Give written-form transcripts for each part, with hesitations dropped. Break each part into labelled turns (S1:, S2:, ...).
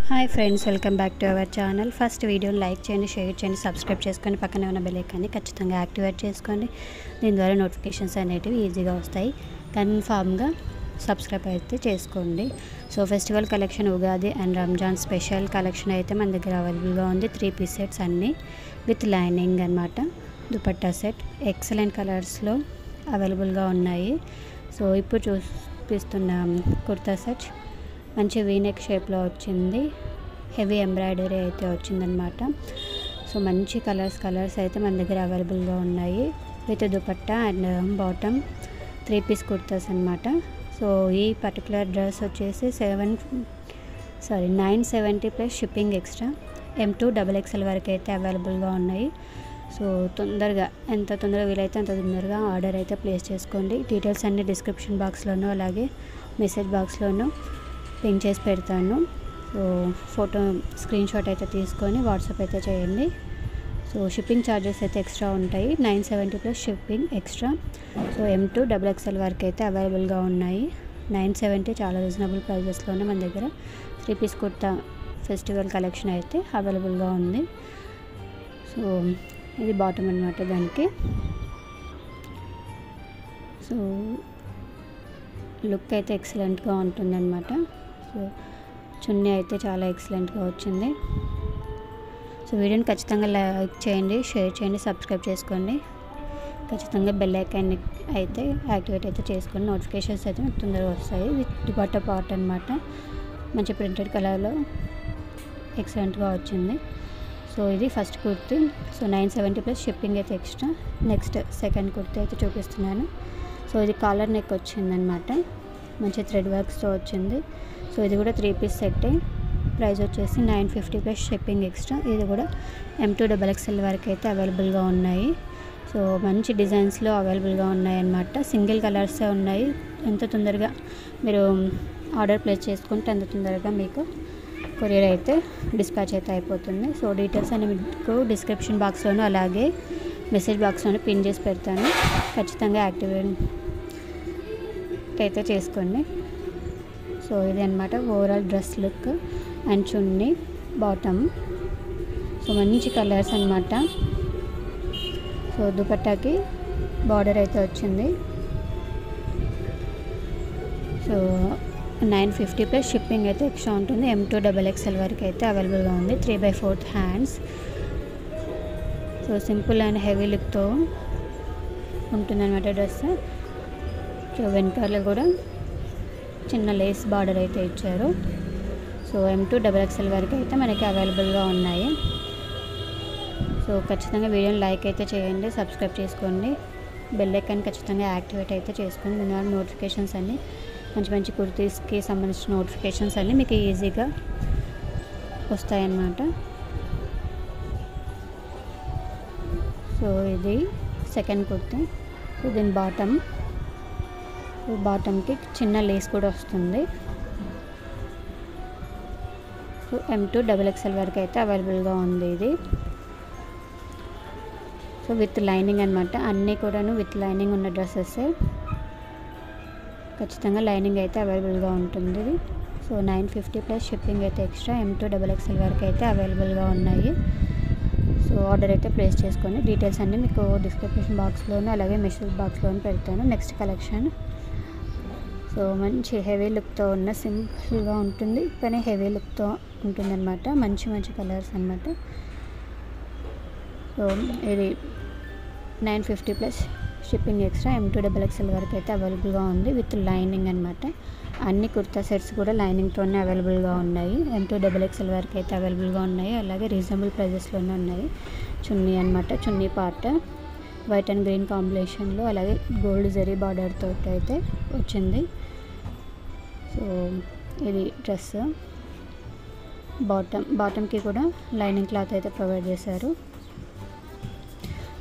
S1: Hi friends, welcome back to our channel. First వీడియోని like చేయండి, share చేయండి, subscribe చేసుకొని పక్కనే ఉన్న బెల్ ఐకాన్ని ఖచ్చితంగా యాక్టివేట్ చేసుకోండి. దీని ద్వారా నోటిఫికేషన్స్ అనేటివి ఈజీగా వస్తాయి. కన్ఫామ్గా సబ్స్క్రైబ్ అయితే చేసుకోండి. So festival collection, Ugadi and Ramzan special collection అయితే మన దగ్గర అవైలబుల్గా ఉంది. 3 పీస్ సెట్స్ అన్నీ విత్ లైనింగ్ అనమాట. దుపట్టా సెట్ ఎక్సలెంట్ కలర్స్లో అవైలబుల్గా ఉన్నాయి. సో ఇప్పుడు చూపిస్తున్న కుర్తా సెట్ మంచి వీనెక్ షేప్లో వచ్చింది. హెవీ ఎంబ్రాయిడరీ అయితే వచ్చిందనమాట. సో మంచి కలర్స్ అయితే మన దగ్గర అవైలబుల్గా ఉన్నాయి with dupatta and bottom 3 piece kurtas అనమాట. సో ఈ పర్టికులర్ డ్రెస్ వచ్చేసి 970 plus shipping extra. M2 XXL వరకు అయితే అవైలబుల్గా ఉన్నాయి. సో ఎంత తొందరగా వీలైతే అంత తొందరగా ఆర్డర్ అయితే ప్లేస్ చేసుకోండి. డీటెయిల్స్ అన్నీ డిస్క్రిప్షన్ బాక్స్లోనూ అలాగే మెసేజ్ బాక్స్లోనూ పిన్ చేసి పెడతాను. సో ఫోటో స్క్రీన్ షాట్ అయితే తీసుకొని వాట్సాప్ అయితే చేయండి. సో షిప్పింగ్ ఛార్జెస్ అయితే ఎక్స్ట్రా ఉంటాయి. 970 plus shipping extra. So M2 XXL వరకు అయితే అవైలబుల్గా ఉన్నాయి. 970 చాలా రీజనబుల్ ప్రైజెస్లోనే మన దగ్గర 3 పీస్ కుర్తా ఫెస్టివల్ కలెక్షన్ అయితే అవైలబుల్గా ఉంది. సో ఇది బాటమ్ అనమాట దానికి. సో లుక్ అయితే ఎక్సలెంట్గా ఉంటుందన్నమాట. సో చున్నీ అయితే చాలా ఎక్సలెంట్గా వచ్చింది. సో వీడియోని ఖచ్చితంగా లైక్ చేయండి, షేర్ చేయండి, సబ్స్క్రైబ్ చేసుకోండి. ఖచ్చితంగా బెల్ ఐకాన్ అయితే యాక్టివేట్ అయితే చేసుకోండి. నోటిఫికేషన్స్ అయితే మీకు తొందరగా వస్తాయి. విత్ దుపట్టా పార్ట్ అనమాట. మంచి ప్రింటెడ్ కలర్లో ఎక్సలెంట్గా వచ్చింది. సో ఇది first kurti. So 970 plus shipping అయితే ఎక్స్ట్రా. నెక్స్ట్ సెకండ్ కుర్తీ అయితే చూపిస్తున్నాను. సో ఇది కాలర్ నెక్ వచ్చిందనమాట. మంచి థ్రెడ్ వర్క్స్తో వచ్చింది. సో ఇది కూడా 3 పీస్ సెట్టే. ప్రైస్ వచ్చేసి 950 ప్లస్ షిప్పింగ్ ఎక్స్ట్రా. ఇది కూడా M2 XXL వరకు అయితే అవైలబుల్గా ఉన్నాయి. సో మంచి డిజైన్స్లో అవైలబుల్గా ఉన్నాయి అన్నమాట. సింగిల్ కలర్సే ఉన్నాయి. ఎంత తొందరగా మీరు ఆర్డర్ ప్లేస్ చేసుకుంటే అంత తొందరగా మీకు కొరియర్ అయితే డిస్పాచ్ అయితే అయిపోతుంది. సో డీటెయిల్స్ అన్ని మీకు డిస్క్రిప్షన్ బాక్స్లోనూ అలాగే మెసేజ్ బాక్స్లోనూ పిన్ చేసి పెడతాను. ఖచ్చితంగా యాక్టివేట్ అయితే చేసుకోండి. సో ఇది అనమాట overall dress look and chunni bottom. So మంచి కలర్స్ అనమాట. సో దుపట్టాకి బార్డర్ అయితే వచ్చింది. సో 950 ప్లస్ షిప్పింగ్ అయితే ఎక్స్ట్రా ఉంటుంది. M2 XXL వరకు అయితే అవైలబుల్గా ఉంది. 3/4 hands. So simple and heavy లుక్తో ఉంటుందన్నమాట డ్రెస్. సో వెనకాల కూడా చిన్న లేస్ బార్డర్ అయితే ఇచ్చారు. సో M2 XXL వరకు అయితే మనకి అవైలబుల్గా ఉన్నాయి. సో ఖచ్చితంగా వీడియోని లైక్ అయితే చేయండి, సబ్స్క్రైబ్ చేసుకోండి. బెల్ ఐకాన్ ఖచ్చితంగా యాక్టివేట్ అయితే చేసుకోండి. దీనివల్ల నోటిఫికేషన్స్ అన్నీ మంచి కుర్తీస్కి సంబంధించిన నోటిఫికేషన్స్ అన్నీ మీకు ఈజీగా వస్తాయన్నమాట. సో ఇది సెకండ్ కుర్తీ. సో దీని బాటమ్కి చిన్న లేస్ కూడా వస్తుంది. సో M2 XXL వరకు అయితే అవైలబుల్గా ఉంది ఇది. సో విత్ లైనింగ్ అనమాట. అన్నీ కూడాను విత్ లైనింగ్ ఉన్న డ్రెస్సెస్. ఖచ్చితంగా లైనింగ్ అయితే అవైలబుల్గా ఉంటుంది ఇది. సో 950 ప్లస్ షిప్పింగ్ అయితే ఎక్స్ట్రా. M2 XXL వరకు అయితే అవైలబుల్గా ఉన్నాయి. సో ఆర్డర్ అయితే ప్లేస్ చేసుకొని డీటెయిల్స్ అన్నీ మీకు డిస్క్రిప్షన్ బాక్స్లోను అలాగే మెసేజ్ బాక్స్లోను పెడతాను. Next collection. సో మంచి హెవీ లుక్తో ఉన్న, సింపుల్గా ఉంటుంది కానీ హెవీ లుక్తో ఉంటుందన్నమాట. మంచి కలర్స్ అన్నమాట. సో ఇది 950 plus shipping extra. M2 XXL వరకు అయితే అవైలబుల్గా ఉంది విత్ లైనింగ్ అనమాట. అన్ని కుర్తా సెట్స్ కూడా లైనింగ్తోనే అవైలబుల్గా ఉన్నాయి. M2 XXL వరకు అయితే అవైలబుల్గా ఉన్నాయి. అలాగే రీజనబుల్ ప్రైజెస్లోనే ఉన్నాయి. చున్నీ అనమాట. చున్నీ పార్ట్ వైట్ అండ్ గ్రీన్ కాంబినేషన్లో అలాగే గోల్డ్ జరీ బార్డర్ తోటి అయితే వచ్చింది. సో ఇది డ్రెస్. బాటమ్కి కూడా లైనింగ్ క్లాత్ అయితే ప్రొవైడ్ చేశారు.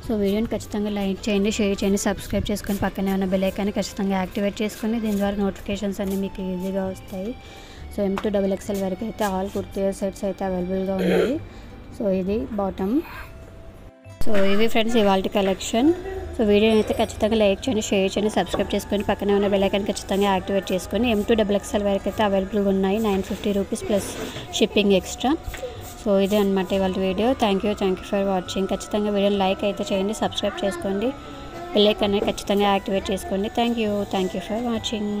S1: సో వీడియోని ఖచ్చితంగా లైక్ చేయండి, షేర్ చేయండి, సబ్స్క్రైబ్ చేసుకొని పక్కనే ఉన్న బెల్ ఐకాన్ని ఖచ్చితంగా యాక్టివేట్ చేసుకొని దీని ద్వారా నోటిఫికేషన్స్ అన్నీ మీకు ఈజీగా వస్తాయి. సో M2 XXL వరకు అయితే ఆల్ కుర్తీ సెట్స్ అయితే అవైలబుల్గా ఉన్నాయి. సో ఇది బాటమ్. సో ఇవి ఫ్రెండ్స్ ఇవాల్టి కలెక్షన్. సో వీడియో అయితే ఖచ్చితంగా లైక్ చేయండి, షేర్ చేయండి, సబ్స్క్రైబ్ చేసుకొని పక్కనే ఉన్న బెల్ ఐకాన్ ఖచ్చితంగా యాక్టివేట్ చేసుకొని. M2XXL వరకు అయితే అవైలబుల్గా ఉన్నాయి. 950 rupees plus shipping extra. So ఇదే అనమాట ఇవాళ video. Thank you for watching. ఖచ్చితంగా వీడియోని లైక్ అయితే చేయండి, సబ్స్క్రైబ్ చేసుకోండి, బెల్ ఐకాన్ ఖచ్చితంగా యాక్టివేట్ చేసుకోండి. Thank you for watching.